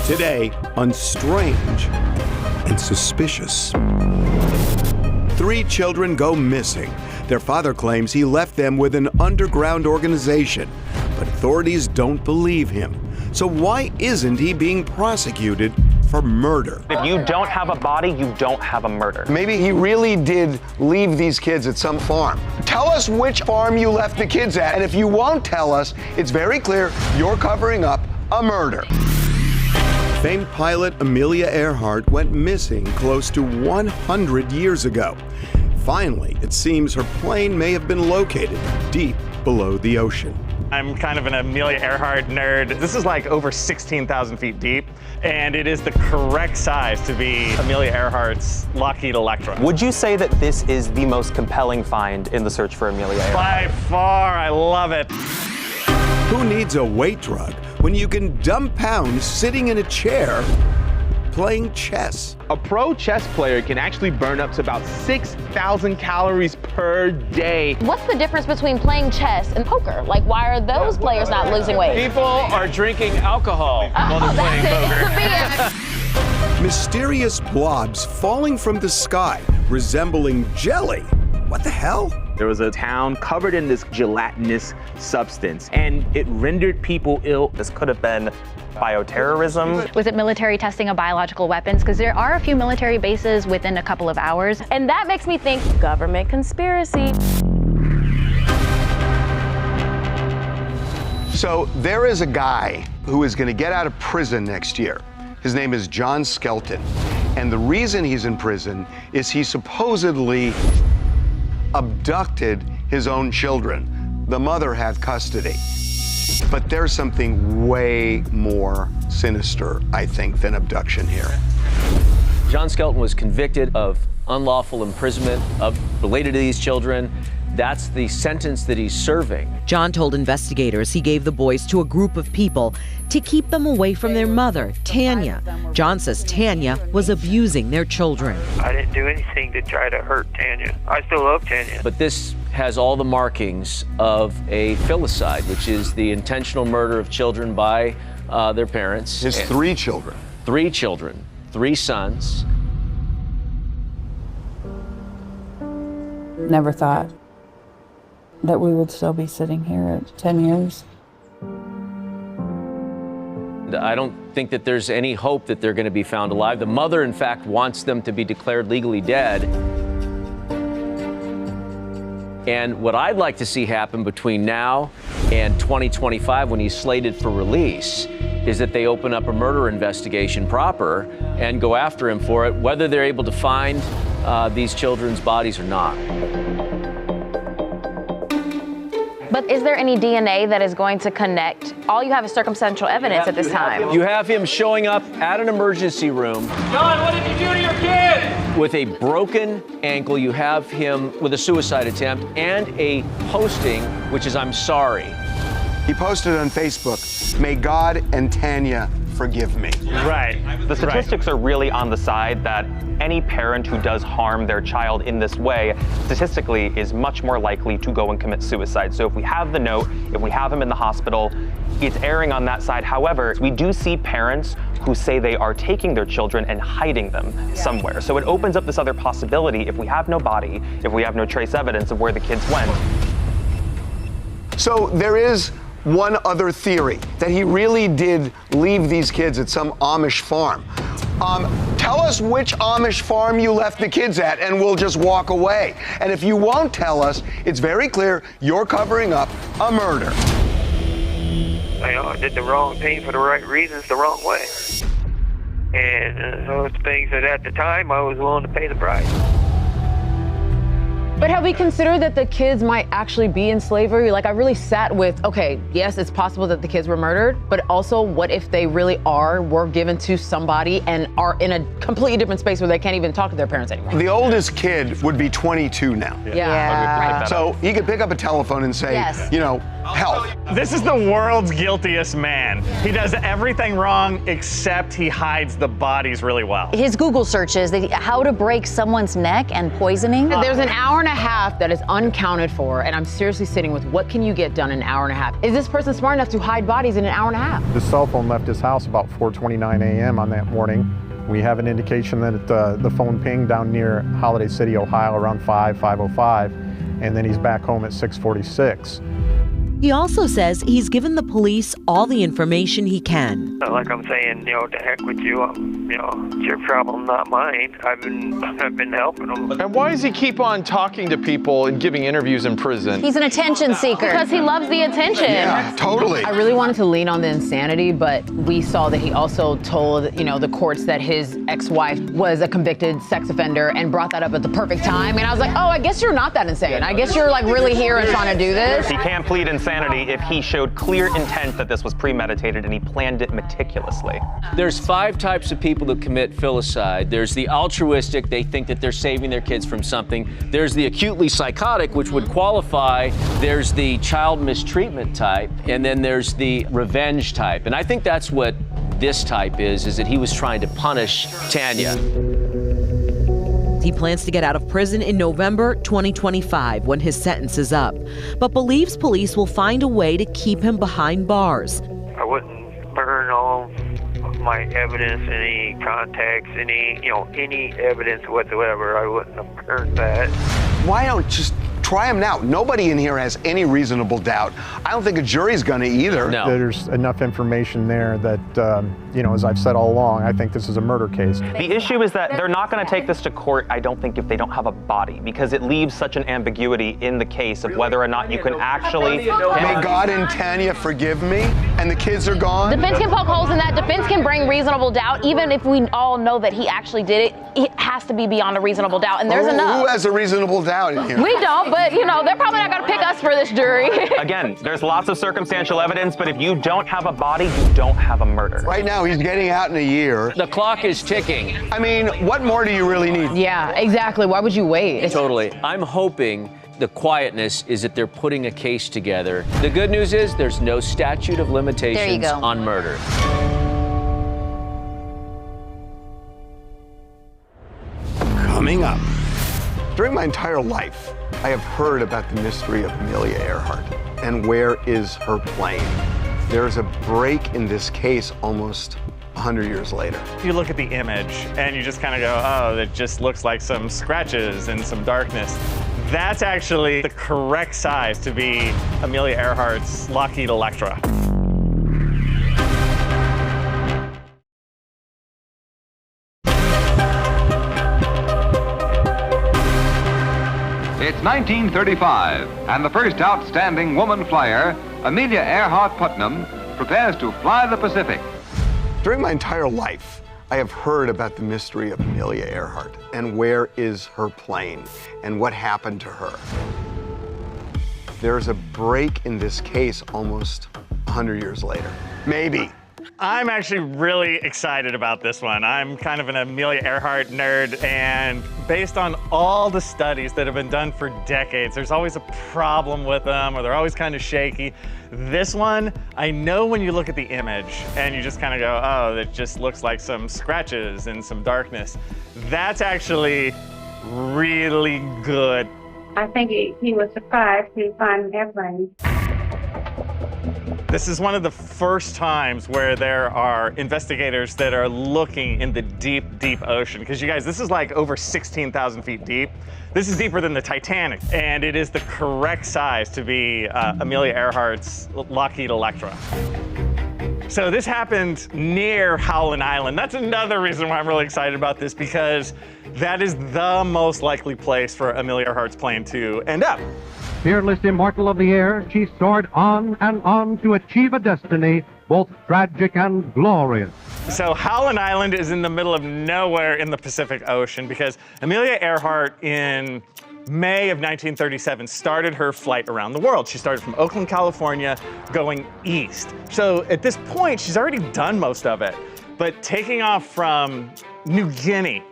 Today on Strange and Suspicious. 3 children go missing. Their father claims he left them with an underground organization, but authorities don't believe him. So why isn't he being prosecuted for murder? If you don't have a body, you don't have a murder. Maybe he really did leave these kids at some farm. Tell us which farm you left the kids at, and if you won't tell us, it's very clear you're covering up a murder. Famed pilot Amelia Earhart went missing close to 100 years ago. Finally, it seems her plane may have been located deep below the ocean. I'm kind of an Amelia Earhart nerd. This is like over 16,000 feet deep, and it is the correct size to be Amelia Earhart's Lockheed Electra. Would you say that this is the most compelling find in the search for Amelia Earhart? By far, I love it. Who needs a weight drug when you can dump pounds sitting in a chair playing chess? A pro chess player can actually burn up to about 6,000 calories per day. What's the difference between playing chess and poker? Like, why are those players not losing weight? People are drinking alcohol while they're playing poker. Mysterious blobs falling from the sky, resembling jelly. What the hell? There was a town covered in this gelatinous substance, and it rendered people ill. This could have been bioterrorism. Was it military testing of biological weapons? Because there are a few military bases within a couple of hours. And that makes me think government conspiracy. So there is a guy who is going to get out of prison next year. His name is John Skelton. And the reason he's in prison is he supposedly abducted his own children. The mother had custody. But there's something way more sinister, I think, than abduction here. John Skelton was convicted of unlawful imprisonment related to these children. That's the sentence that he's serving. John told investigators he gave the boys to a group of people to keep them away from their mother, Tanya. John says Tanya was abusing their children. I didn't do anything to try to hurt Tanya. I still love Tanya. But this has all the markings of a filicide, which is the intentional murder of children by their parents. His 3 children. 3 children, 3 sons. Never thought that we would still be sitting here at 10 years. I don't think that there's any hope that they're going to be found alive. The mother, in fact, wants them to be declared legally dead. And what I'd like to see happen between now and 2025, when he's slated for release, is that they open up a murder investigation proper and go after him for it, whether they're able to find these children's bodies or not. But is there any DNA that is going to connect? All you have is circumstantial evidence at this time. You have him showing up at an emergency room. John, what did you do to your kid? With a broken ankle. You have him with a suicide attempt and a posting, which is, "I'm sorry." He posted on Facebook, "May God and Tanya forgive me." Right. The statistics are really on the side that any parent who does harm their child in this way, statistically, is much more likely to go and commit suicide. So if we have the note, if we have him in the hospital, it's erring on that side. However, we do see parents who say they are taking their children and hiding them somewhere. So it opens up this other possibility. If we have no body, if we have no trace evidence of where the kids went. So there is one other theory, that he really did leave these kids at some Amish farm. Tell us which Amish farm you left the kids at, and we'll just walk away. And if you won't tell us, it's very clear you're covering up a murder. I did the wrong thing for the right reasons the wrong way. And those things that at the time I was willing to pay the price. But have we considered that the kids might actually be in slavery? Like, I really sat with, okay, yes, it's possible that the kids were murdered, but also what if they really were given to somebody and are in a completely different space where they can't even talk to their parents anymore? The oldest kid would be 22 now. Yeah. So he could pick up a telephone and say, Yes. you know, Help. This is the world's guiltiest man. He does everything wrong except he hides the bodies really well. His Google searches, how to break someone's neck and poisoning. There's an hour and a half that is uncounted for, and I'm seriously sitting with what can you get done in an hour and a half? Is this person smart enough to hide bodies in an hour and a half? The cell phone left his house about 4:29 a.m. on that morning. We have an indication that the phone pinged down near Holiday City, Ohio around 5:05, and then he's back home at 6:46. He also says he's given the police all the information he can. Like I'm saying, to heck with you. It's your problem, not mine. I've been helping him. And why does he keep on talking to people and giving interviews in prison? He's an attention seeker. Because he loves the attention. Yeah, totally. I really wanted to lean on the insanity, but we saw that he also told, the courts that his ex-wife was a convicted sex offender and brought that up at the perfect time. And I was like, oh, I guess you're not that insane. I guess you're like really here and trying to do this. He can't plead insanity if he showed clear intent that this was premeditated and he planned it meticulously. There's 5 types of people that commit filicide. There's the altruistic, they think that they're saving their kids from something. There's the acutely psychotic, which would qualify. There's the child mistreatment type, and then there's the revenge type. And I think that's what this type is that he was trying to punish Tanya. He plans to get out of prison in November 2025 when his sentence is up, but believes police will find a way to keep him behind bars. I wouldn't burn all of my evidence, any contacts, any evidence whatsoever. I wouldn't have burned that. Why don't just try him now? Nobody in here has any reasonable doubt. I don't think a jury's gonna either. No. There's enough information there that, as I've said all along, I think this is a murder case. The issue is that they're not going to take this to court, I don't think, if they don't have a body, because it leaves such an ambiguity in the case of whether or not you can actually... May God and Tanya forgive me, and the kids are gone? Defense can poke holes in that. Defense can bring reasonable doubt. Even if we all know that he actually did it, it has to be beyond a reasonable doubt, and there's enough. Who has a reasonable doubt in here? We don't, but they're probably not going to pick us for this jury. Again, there's lots of circumstantial evidence, but if you don't have a body, you don't have a murder. Right now, he's getting out in a year. The clock is ticking. I mean, what more do you really need? Yeah, exactly. Why would you wait? Totally. I'm hoping the quietness is that they're putting a case together. The good news is there's no statute of limitations on murder. Coming up. During my entire life, I have heard about the mystery of Amelia Earhart and where is her plane. There's a break in this case almost 100 years later. You look at the image and you just kind of go, oh, that just looks like some scratches and some darkness. That's actually the correct size to be Amelia Earhart's Lockheed Electra. It's 1935, and the first outstanding woman flyer, Amelia Earhart Putnam, prepares to fly the Pacific. During my entire life, I have heard about the mystery of Amelia Earhart and where is her plane and what happened to her. There's a break in this case almost 100 years later. Maybe. I'm actually really excited about this one. I'm kind of an Amelia Earhart nerd, and based on all the studies that have been done for decades, there's always a problem with them, or they're always kind of shaky. This one, I know when you look at the image and you just kind of go, oh, that just looks like some scratches and some darkness. That's actually really good. I think he was surprised to find an airplane. This is one of the first times where there are investigators that are looking in the deep, deep ocean. Because you guys, this is like over 16,000 feet deep. This is deeper than the Titanic. And it is the correct size to be Amelia Earhart's Lockheed Electra. So this happened near Howland Island. That's another reason why I'm really excited about this, because that is the most likely place for Amelia Earhart's plane to end up. Fearless immortal of the air, she soared on and on to achieve a destiny both tragic and glorious. So Howland Island is in the middle of nowhere in the Pacific Ocean, because Amelia Earhart in May of 1937 started her flight around the world. She started from Oakland, California, going east. So at this point, she's already done most of it. But taking off from New Guinea,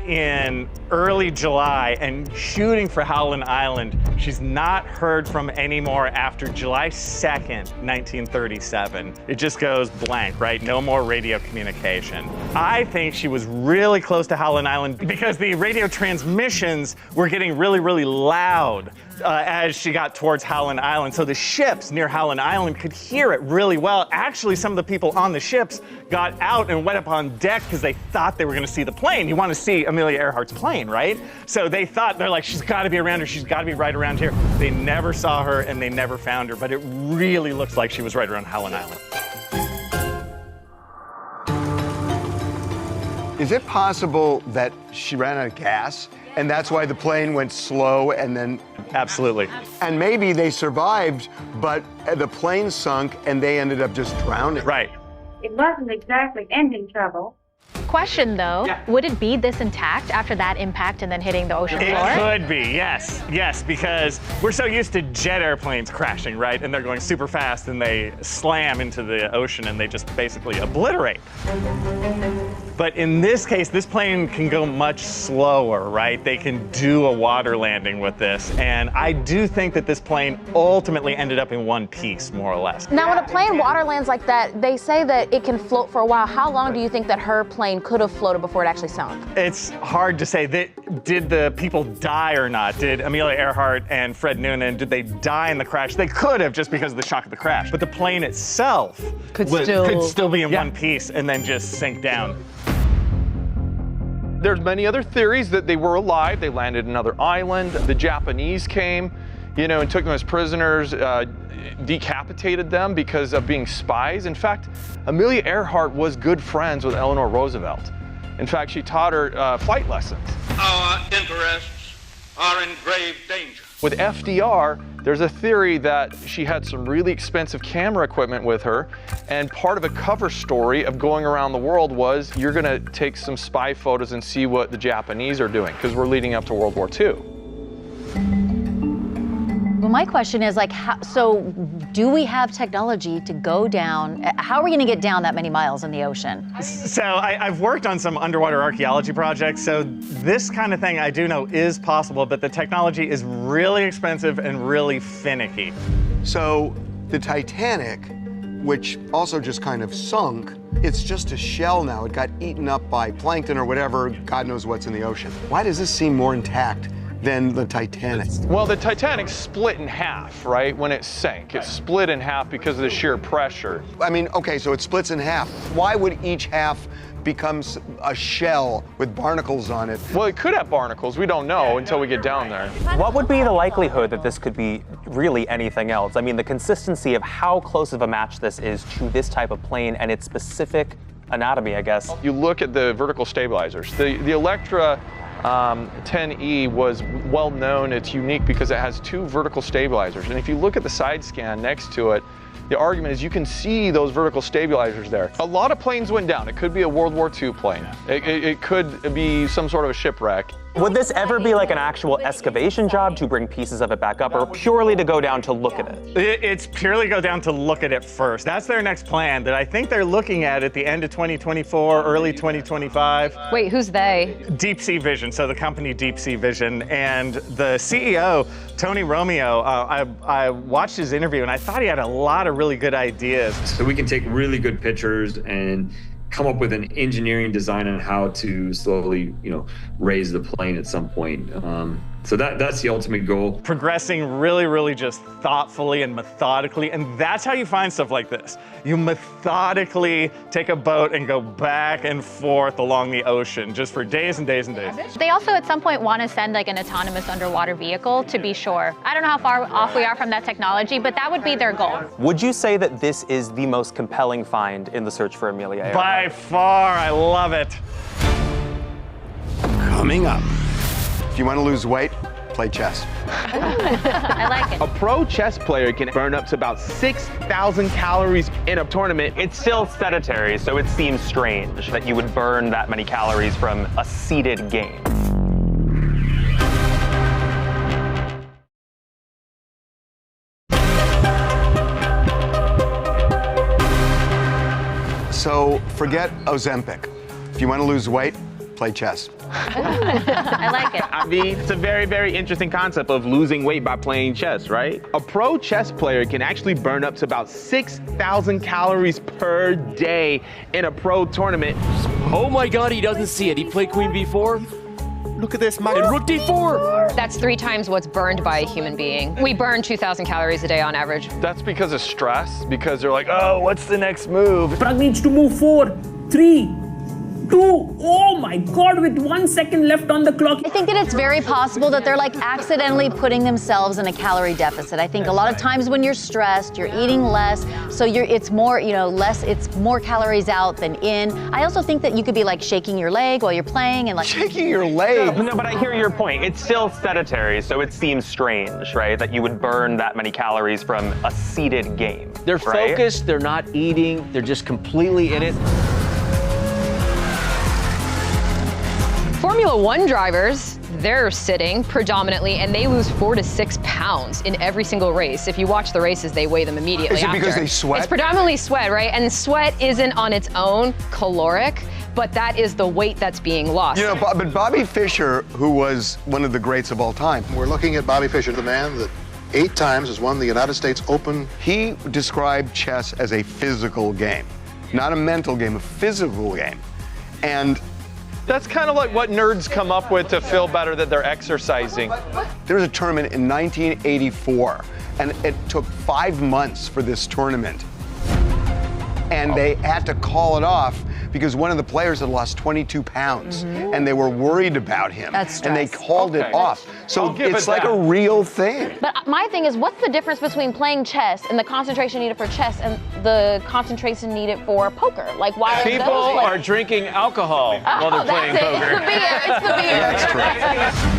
in early July and shooting for Howland Island. She's not heard from anymore after July 2nd, 1937. It just goes blank, right? No more radio communication. I think she was really close to Howland Island because the radio transmissions were getting really, really loud as she got towards Howland Island. So the ships near Howland Island could hear it really well. Actually, some of the people on the ships got out and went up on deck because they thought they were going to see the plane. You want to see Amelia Earhart's plane, right? So they thought, they're like, she's got to be around her. She's got to be right around here. They never saw her and they never found her, but it really looks like she was right around Howland Island. Is it possible that she ran out of gas and that's why the plane went slow and then... Absolutely. And maybe they survived, but the plane sunk and they ended up just drowning. Right. It wasn't exactly engine trouble. Question though, would it be this intact after that impact and then hitting the ocean floor? It could be, yes. Yes, because we're so used to jet airplanes crashing, right? And they're going super fast and they slam into the ocean and they just basically obliterate. But in this case, this plane can go much slower, right? They can do a water landing with this. And I do think that this plane ultimately ended up in one piece, more or less. Now, when a plane water lands like that, they say that it can float for a while. How long do you think that her plane could have floated before it actually sunk? It's hard to say. Did the people die or not? Did Amelia Earhart and Fred Noonan, did they die in the crash? They could have, just because of the shock of the crash. But the plane itself could still be in one piece and then just sink down. There's many other theories that they were alive. They landed another island. The Japanese came, and took them as prisoners, decapitated them because of being spies. In fact, Amelia Earhart was good friends with Eleanor Roosevelt. In fact, she taught her flight lessons. Our interests are in grave danger. With FDR, there's a theory that she had some really expensive camera equipment with her, and part of a cover story of going around the world was, you're gonna take some spy photos and see what the Japanese are doing, because we're leading up to World War II. Well, my question is so do we have technology to go down? How are we going to get down that many miles in the ocean? So I've worked on some underwater archaeology projects, so this kind of thing I do know is possible, but the technology is really expensive and really finicky. So the Titanic, which also just kind of sunk, it's just a shell now. It got eaten up by plankton or whatever, God knows what's in the ocean. Why does this seem more intact than the Titanic? Well, the Titanic split in half, right, when it sank. It split in half because of the sheer pressure. I mean, okay, so it splits in half. Why would each half become a shell with barnacles on it? Well, it could have barnacles. We don't know until we get down there. What would be the likelihood that this could be really anything else? I mean, the consistency of how close of a match this is to this type of plane and its specific anatomy, I guess. You look at the vertical stabilizers. The Electra 10E was well known. It's unique because it has two vertical stabilizers. And if you look at the side scan next to it, the argument is you can see those vertical stabilizers there. A lot of planes went down. It could be a World War II plane. It could be some sort of a shipwreck. Would this ever be like an actual excavation job to bring pieces of it back up, or purely to go down to look at it? It's purely go down to look at it first. That's their next plan that I think they're looking at the end of 2024, early 2025. Wait, who's they? Deep Sea Vision, so the company Deep Sea Vision, and the CEO, Tony Romeo, I watched his interview and I thought he had a lot of really good ideas. So we can take really good pictures and come up with an engineering design on how to slowly, raise the plane at some point. So that's the ultimate goal. Progressing really, really just thoughtfully and methodically, and that's how you find stuff like this. You methodically take a boat and go back and forth along the ocean just for days and days and days. They also at some point want to send an autonomous underwater vehicle to be sure. I don't know how far off we are from that technology, but that would be their goal. Would you say that this is the most compelling find in the search for Amelia Earhart? By far, I love it. Coming up. If you want to lose weight, play chess. I like it. A pro chess player can burn up to about 6,000 calories in a tournament. It's still sedentary, so it seems strange that you would burn that many calories from a seated game. So forget Ozempic. If you want to lose weight, play chess. I like it. I mean, it's a very, very interesting concept of losing weight by playing chess, right? A pro chess player can actually burn up to about 6,000 calories per day in a pro tournament. Oh my God, he doesn't see it. He played Queen B4. Look at this, man. And Rook D4. That's 3 times what's burned by a human being. We burn 2,000 calories a day on average. That's because of stress, because they're like, oh, what's the next move? Prag needs to move 4, 3, 2, oh my God, with 1 second left on the clock. I think that it's very possible that they're like accidentally putting themselves in a calorie deficit. I think a lot of times when you're stressed, you're eating less, so it's more, it's more calories out than in. I also think that you could be like shaking your leg while you're playing and like shaking your leg. No, but I hear your point. It's still sedentary, so it seems strange, right? That you would burn that many calories from a seated game. They're focused, they're not eating, they're just completely in it. Formula One drivers, they're sitting predominantly, and they lose 4 to 6 pounds in every single race. If you watch the races, they weigh them immediately Is it after. because they sweat? It's predominantly sweat, right? And sweat isn't on its own caloric, but that is the weight that's being lost. But Bobby Fischer, who was one of the greats of all time. We're looking at Bobby Fischer, the man that 8 times has won the United States Open. He described chess as a physical game, not a mental game, a physical game. And that's kind of like what nerds come up with to feel better that they're exercising. There was a tournament in 1984, and it took 5 months for this tournament. And they had to call it off because one of the players had lost 22 pounds, and they were worried about him. That's and they called it off. So it's like a real thing. But my thing is, what's the difference between playing chess and the concentration needed for chess and the concentration needed for poker? Like, why People are those, are drinking alcohol while they're playing poker. It's the beer. It's the beer. That's true.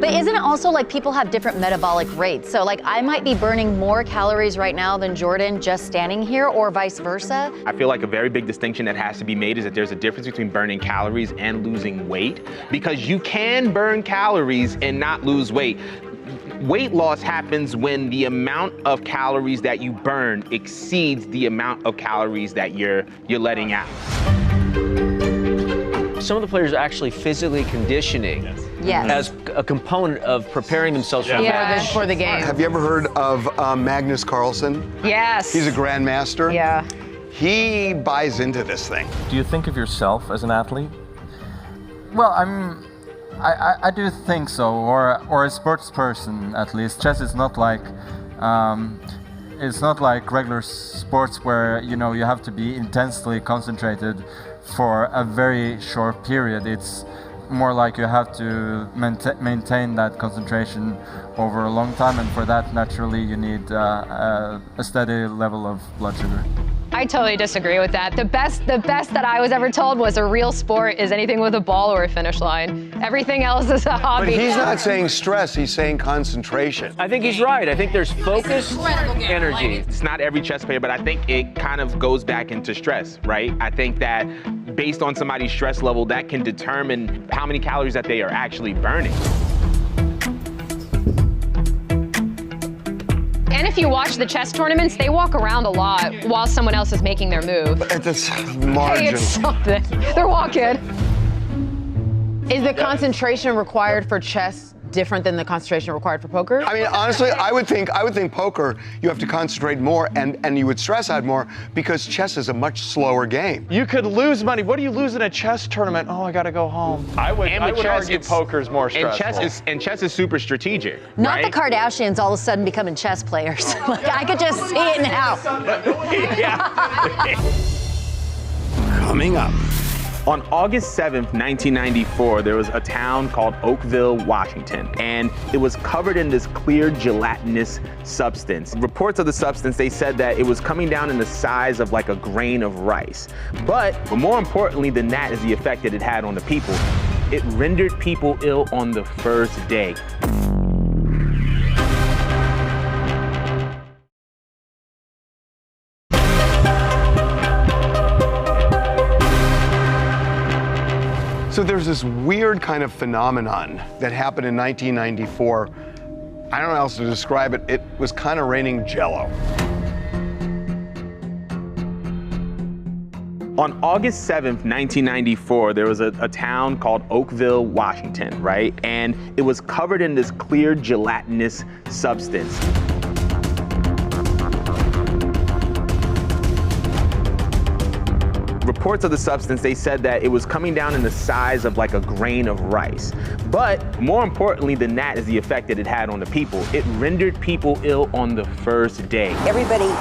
But isn't it also like people have different metabolic rates? So like I might be burning more calories right now than Jordan just standing here, or vice versa. I feel like a very big distinction that has to be made is that there's a difference between burning calories and losing weight, because you can burn calories and not lose weight. Weight loss happens when the amount of calories that you burn exceeds the amount of calories that you're letting out. Some of the players are actually physically conditioning as a component of preparing themselves for the game. Have you ever heard of Magnus Carlsen? Yes. He's a grandmaster. Yeah. He buys into this thing. Do you think of yourself as an athlete? Well, I do think so, or a sports person at least. Chess is not like it's not like regular sports where you have to be intensely concentrated for a very short period. It's more like you have to maintain that concentration over a long time, and for that, naturally, you need a steady level of blood sugar. I totally disagree with that. The best that I was ever told was a real sport is anything with a ball or a finish line. Everything else is a hobby. But he's not saying stress, he's saying concentration. I think he's right. I think there's focused energy. It's not every chess player, but I think it kind of goes back into stress, right? I think that based on somebody's stress level, that can determine how many calories that they are actually burning. And if you watch the chess tournaments, they walk around a lot while someone else is making their move. It's margin. Hey, it's something. They're walking. Is the concentration required for chess different than the concentration required for poker? I mean, honestly, I would think poker, you have to concentrate more and you would stress out more because chess is a much slower game. You could lose money. What do you lose in a chess tournament? Oh, I gotta go home. I would argue poker's more stressful. And chess is super strategic. Not right? the Kardashians all of a sudden becoming chess players. Like I could just see it now. Coming up. On August 7th, 1994, there was a town called Oakville, Washington, and it was covered in this clear gelatinous substance. Reports of the substance, they said that it was coming down in the size of like a grain of rice. But more importantly than that is the effect that it had on the people. It rendered people ill on the first day. So there's this weird kind of phenomenon that happened in 1994. I don't know how else to describe it. It was kind of raining Jello. On August 7th, 1994, there was a town called Oakville, Washington, right? And it was covered in this clear gelatinous substance. Reports of the substance, they said that it was coming down in the size of like a grain of rice. But more importantly than that is the effect that it had on the people. It rendered people ill on the first day. Everybody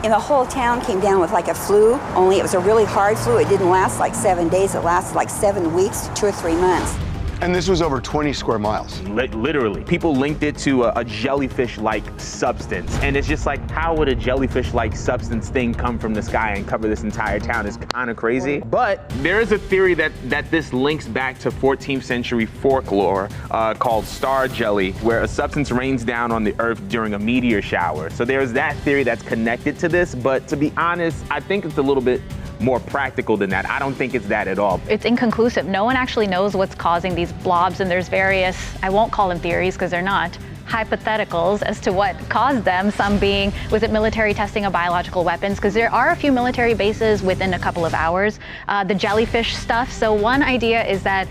in the whole town came down with like a flu, only it was a really hard flu. It didn't last like 7 days, it lasted like 7 weeks to 2 or 3 months. And this was over 20 square miles. Literally. People linked it to a jellyfish-like substance. And it's just like, how would a jellyfish-like substance thing come from the sky and cover this entire town? It's kind of crazy. But there is a theory that this links back to 14th century folklore called star jelly, where a substance rains down on the earth during a meteor shower. So there's that theory that's connected to this. But to be honest, I think it's a little bit more practical than that. I don't think it's that at all. It's inconclusive. No one actually knows what's causing these blobs, and there's various, I won't call them theories because they're not, hypotheticals as to what caused them. Some being, was it military testing of biological weapons? Because there are a few military bases within a couple of hours. The jellyfish stuff. So one idea is that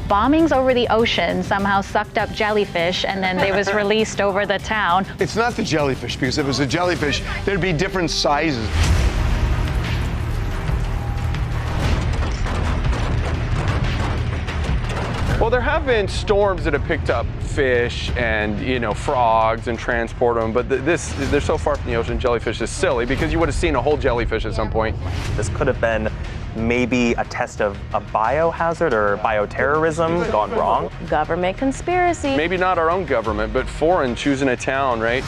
bombings over the ocean somehow sucked up jellyfish and then they was released over the town. It's not the jellyfish, because if it was a jellyfish, there'd be different sizes. Well, there have been storms that have picked up fish and, frogs and transport them, but they're so far from the ocean, jellyfish is silly, because you would have seen a whole jellyfish at some point. This could have been maybe a test of a biohazard or bioterrorism gone wrong. Government conspiracy. Maybe not our own government, but foreign choosing a town, right?